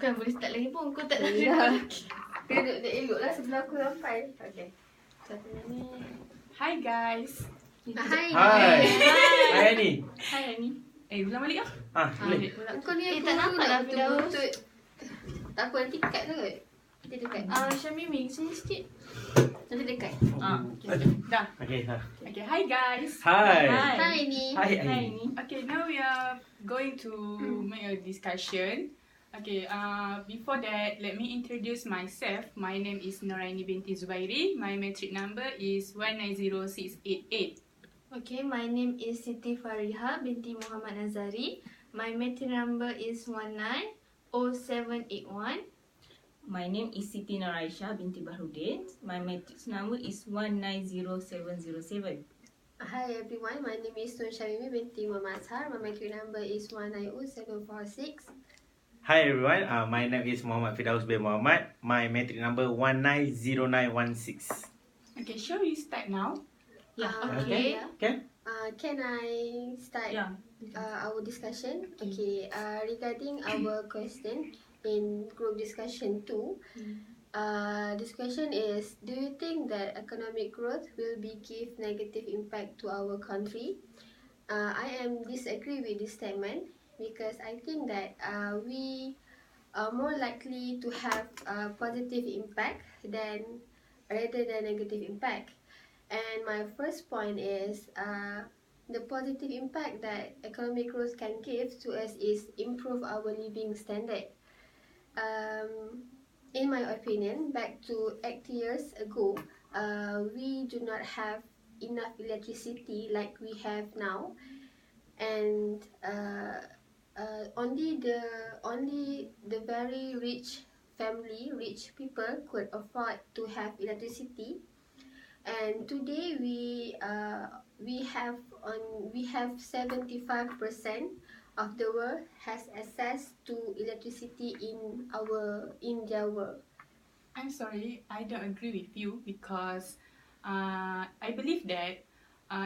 Bukan boleh start lagi pun. Kau tak nak Ya. duduk lagi. Kena duduk dia elok lah sebelah aku sampai. Okay. 1 minit. Hi guys. Hai. Hai. Hai Ani. Hi Ani. Ulang balik ah. Boleh. Kau ni tak nampak lah betul-betul. Tak apa, nanti cut tu kot. Nanti dekat. Syamimi, sini sikit. Nanti dekat. Dah. Okay. Okay, hi guys. Hai. Hai ni. Hai Hi Ani. Ani. Okay, now we are going to make a discussion. Okay, before that, let me introduce myself. My name is Noraini binti Zubairi. My metric number is 190688. Okay, my name is Siti Fariha binti Muhammad Nazari. My metric number is 190781. My name is Siti Naraisha binti Bahrudin. My matrix number is 190707. Hi everyone, my name is Tun Shamimi binti Muhammad Azhar. My metric number is 190746. Hi everyone. My name is Muhammad Firdaus bin Muhammad. My metric number 190916. Okay, shall we start now? Yeah. Okay. Can? Can I start Yeah. our discussion? Okay. Regarding our question in group discussion 2, this question is: do you think that economic growth will give negative impact to our country? I am disagree with this statement because I think that we are more likely to have a positive impact rather than negative impact. And my first point is the positive impact that economic growth can give to us is improve our living standard. In my opinion, back to 80 years ago, we do not have enough electricity like we have now, and only the very rich people could afford to have electricity. And today we have 75% of the world has access to electricity in their world. I'm sorry, I don't agree with you because I believe that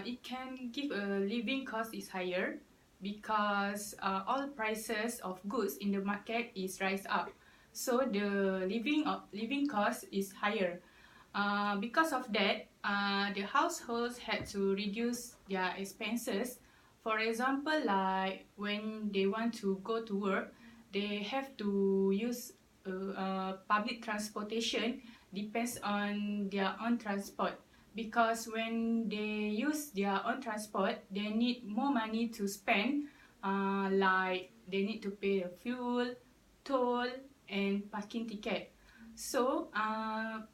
it can give a living cost is higher because all prices of goods in the market is rise up. So the living cost is higher. Because of that, the households had to reduce their expenses. For example, like when they want to go to work, they have to use public transportation. Depends on their own transport, because when they use their own transport, they need more money to spend, like they need to pay the fuel, toll and parking ticket. So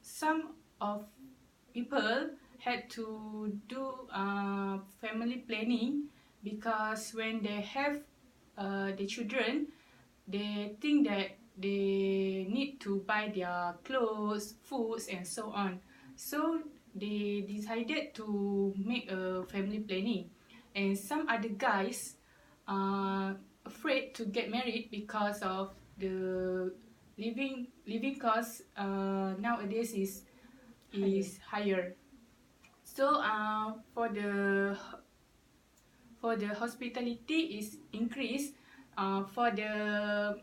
some of people had to do family planning, because when they have the children, they think that they need to buy their clothes, foods and so on. So they decided to make a family planning. And some other guys are afraid to get married because of the living cost nowadays is higher. So for the hospitality is increased. For the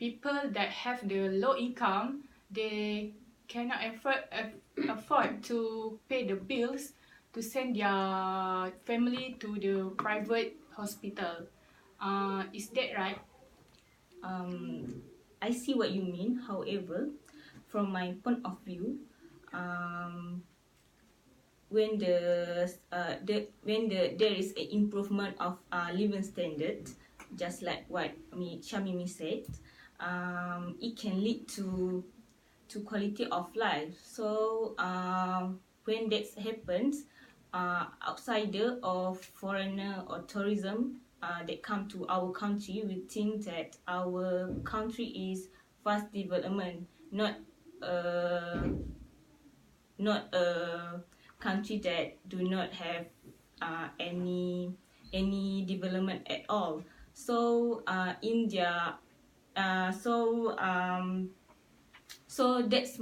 people that have the low income, they cannot afford to pay the bills to send their family to the private hospital. Is that right? I see what you mean. However, from my point of view, when there is an improvement of living standard, just like what Shamimi said, it can lead to quality of life. So when that happens, outsider or foreigner or tourism that come to our country will think that our country is fast development, not a country that do not have any development at all. So so that's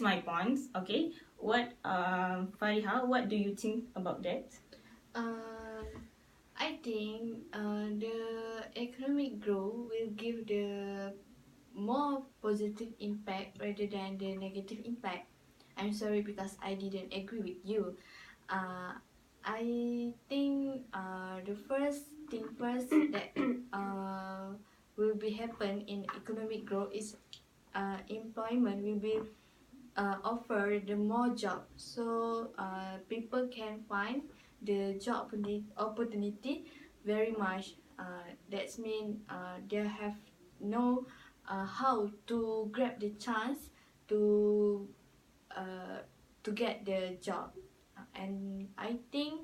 my point. Okay, what Fariha, what do you think about that? I think the economic growth will give the positive impact rather than the negative impact. I'm sorry because I didn't agree with you. I think the first thing first that will be happen in economic growth is employment will be offer the more job, so people can find the job opportunity very much. That's mean they have know how to grab the chance to uh, to get the job. And I think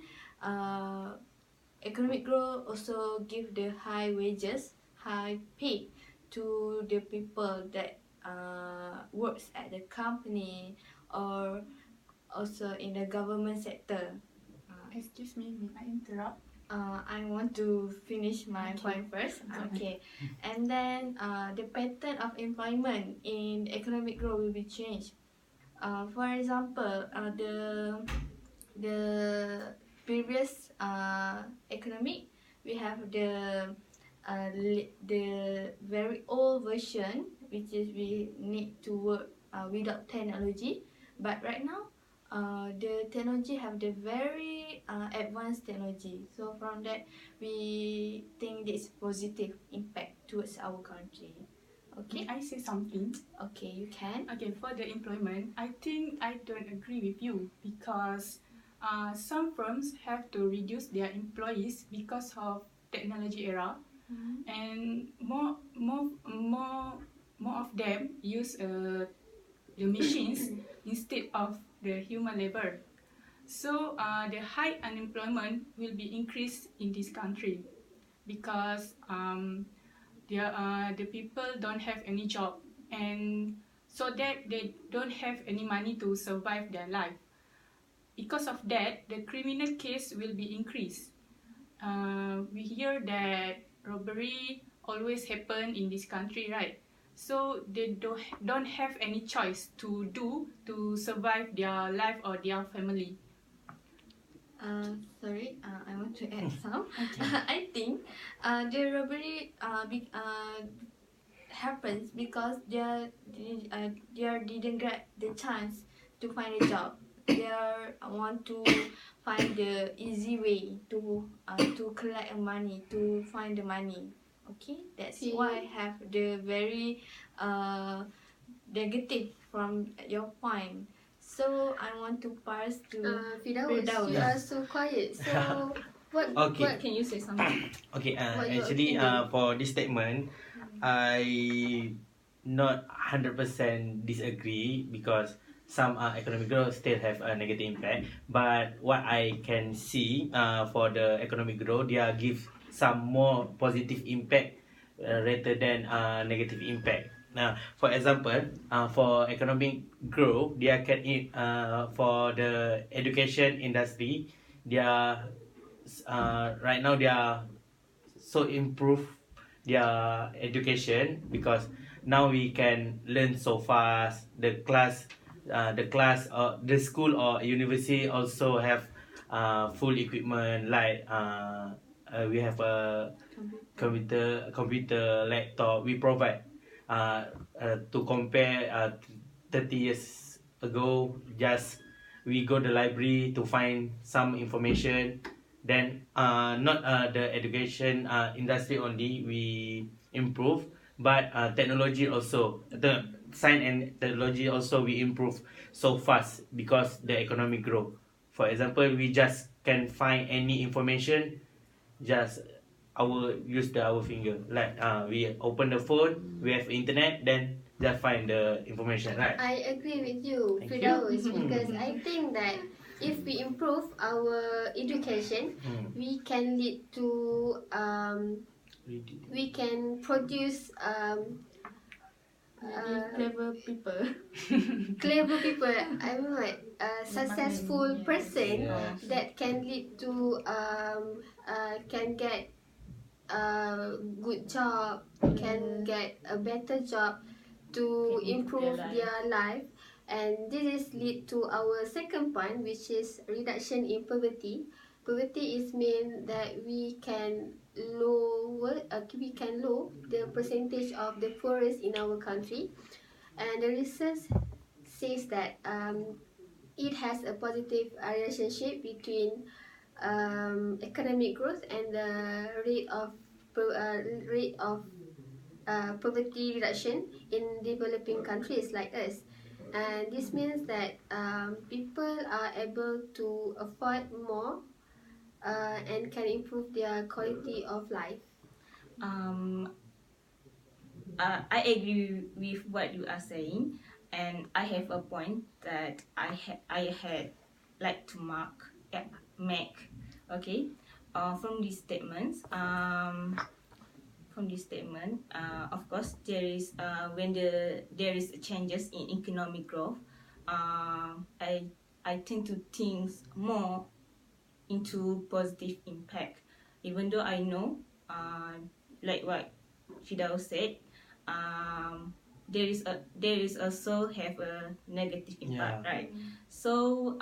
economic growth also give the high wages, high pay to the people that works at the company or also in the government sector. Excuse me, may I interrupt? I want to finish my Okay. point first. Go ahead. Okay, and then the pattern of employment in economic growth will be changed. For example, the previous economic, we have the very old version, which is we need to work without technology. But right now, the technology have the very advanced technology. So from that, we think this positive impact towards our country. Okay. May I say something? Okay, you can. Okay, for the employment, I think I don't agree with you because some firms have to reduce their employees because of technology era, and more of them use the machines instead of the human labor. So the high unemployment will be increased in this country because the people don't have any job, and so that they don't have any money to survive their life. Because of that, the criminal case will be increased. We hear that robbery always happen in this country, right? So they don't have any choice to do to survive their life or their family. Sorry, I want to add some. I think the robbery happens because they didn't get the chance to find a job. They want to find the easy way to collect money, to find the money. Okay, that's why I have the very negative from your point. So I want to pass to Firdaus, you are so quiet. So what? Okay. What? Can you say something? Okay, What your actually, opinion? for this statement, I not 100% disagree because some economic growth still have a negative impact. But what I can see for the economic growth, they are give some more positive impact rather than negative impact. For example, for economic growth, they are can for the education industry, they are right now they are so improve their education because now we can learn so fast. The class or the school or university also have full equipment like we have a computer laptop we provide to compare 30 years ago. Just we go to the library to find some information, then not the education industry only we improve, but technology also, the science and technology also we improve so fast because the economic grow. For example, we just can find any information, just our finger, like we open the phone, we have internet, then just find the information, right? I agree with you, Thank you. Firdaus, because I think that if we improve our education, we can lead to we can produce clever people. clever people. I mean, like a successful person Yes. that can lead to can get a good job, can get a better job to Can improve improve their their life. And this is lead to our second point, which is reduction in poverty. Poverty is mean that we can lower the percentage of the poorest in our country, and the research says that it has a positive relationship between economic growth and the rate of poverty reduction in developing countries like us. And this means that people are able to afford more and can improve their quality of life. Um, I agree with what you are saying, and I have a point that I had like to make. Okay, from these statements, of course, there is when there is changes in economic growth. I tend to think more into positive impact, even though I know, like what Fidao said, there is also have a negative impact, Yeah. right? So,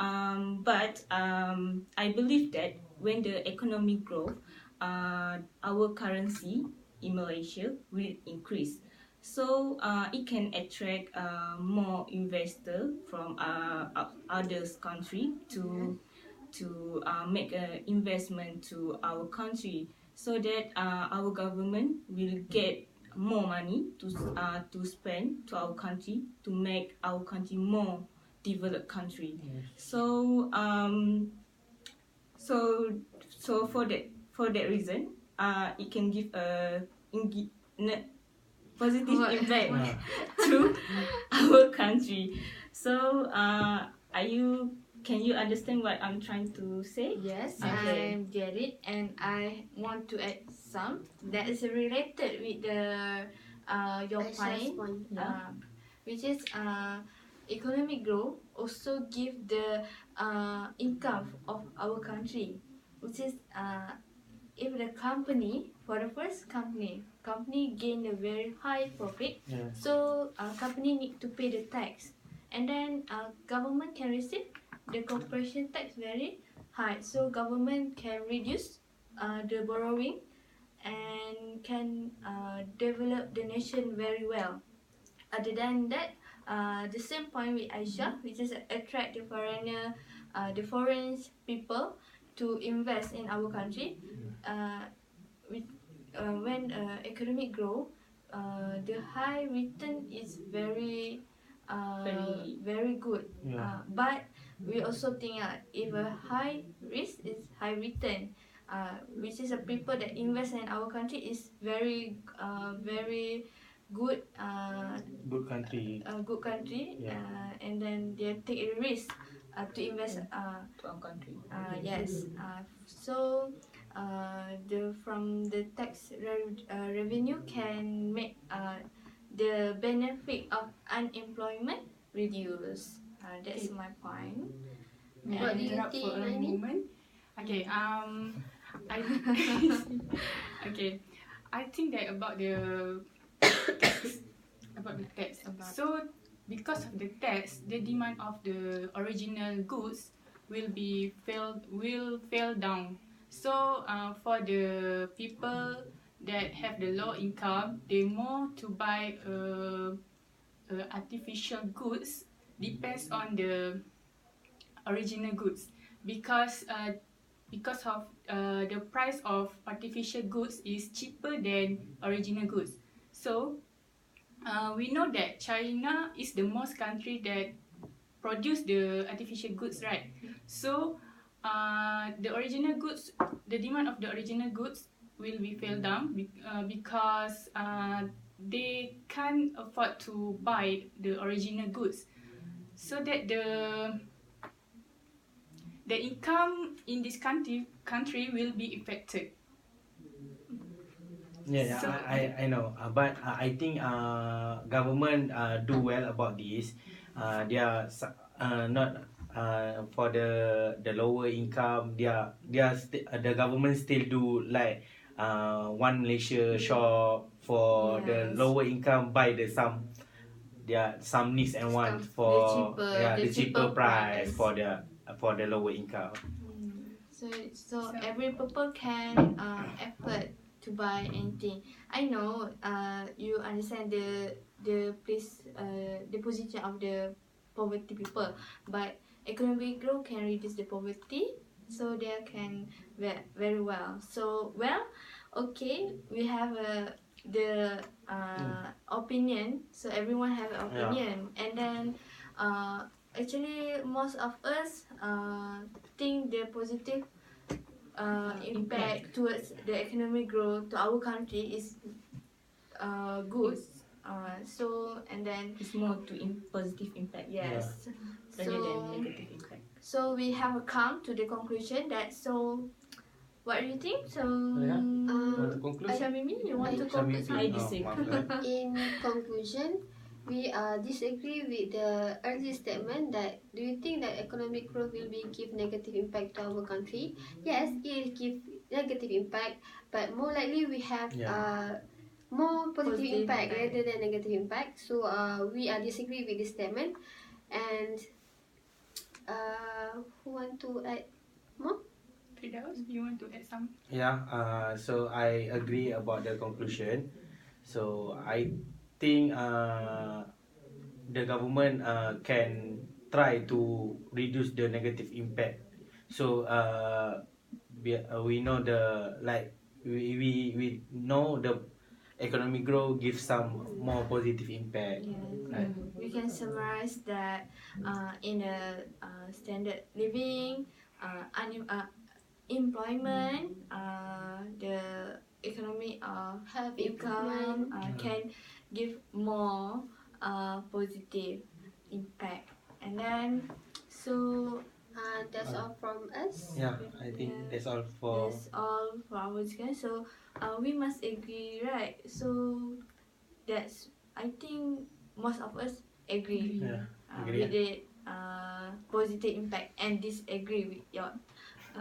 but I believe that when the economy grows, our currency in Malaysia will increase. So it can attract more investor from others country to make an investment to our country, so that our government will get more money to spend to our country to make our country more developed country. Yes. So so for that reason, it can give a positive What? impact Yeah. to our country. So can you understand what I'm trying to say? Yes, Okay. I get it, and I want to add some that is related with the your Aisha's point, point. Yeah. which is economic growth also give the income of our country, which is if the company, for the first company gain a very high profit, Yes. so company need to pay the tax, and then government can receive the corporation tax very high, so government can reduce the borrowing and can develop the nation very well. Other than that, the same point with Aisha, which is attract the foreigner, the foreign people to invest in our country. Uh, with when economic grow, the high return is very very good. Yeah. But we also think if a high risk is high return, which is a people that invest in our country is very good Good country. good country, Yeah. and then they take a risk to invest To our country. yes. So the from the tax revenue can make the benefit of unemployment reduce. That's my point. May What I do you interrupt for think, a Aini? moment? Okay. I okay. I think that about the tax, about the tax. So because of the tax, the demand of the original goods will fail down. So for the people that have the low income, they more to buy artificial goods depends on the original goods, because of the price of artificial goods is cheaper than original goods. So we know that China is the most country that produce the artificial goods, right? So the original goods, the demand of the original goods will be fell down because they can't afford to buy the original goods, so that the income in this country will be affected. Yeah, So I know, but I think government do well about this. They are not for the lower income. The government still do like one Malaysia shop for the Yes. lower income, buy the some needs and wants Stuff, for the the cheaper cheaper price price. for the lower income. So every people can afford to buy anything. I know you understand the place the position of the poverty people, but economic growth can reduce the poverty, so they can very well. So well, okay, we have the opinion. So everyone have an opinion, and then actually most of us think the positive impact towards the economic growth to our country is good. So and then It's more to positive impact. yes, Rather than so negative impact. so we have come to the conclusion that so. What do you think? So, Want to conclude? Shamimi, you want to Shall we conclude I something? disagree. In conclusion, we disagree with the earlier statement that do you think that economic growth will be give negative impact to our country? Yes, it will give negative impact, but more likely we have more positive impact rather than negative impact. So we disagree with this statement, and who want to add more? Firdaus, you want to add some? Yeah, so I agree about the conclusion. So I think the government can try to reduce the negative impact. So we know the like we know the economic growth gives some more positive impact. Yes. Right? We can summarize that in a standard living, employment, the economy of Have income improvement. can give more positive impact. And then, so That's all from us. Yeah, I think that's all for. that's all for our discussion. So we must agree, right? So that's I think most of us agree Yeah, agree. with the positive impact and disagree with your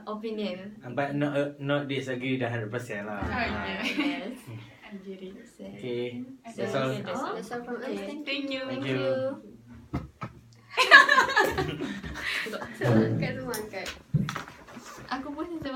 opinion. But not disagree 100% lah. Yes. I get it. So, Okay, so that's all. that's all. That's all from us. Okay. Thank Thank you. Thank you. you.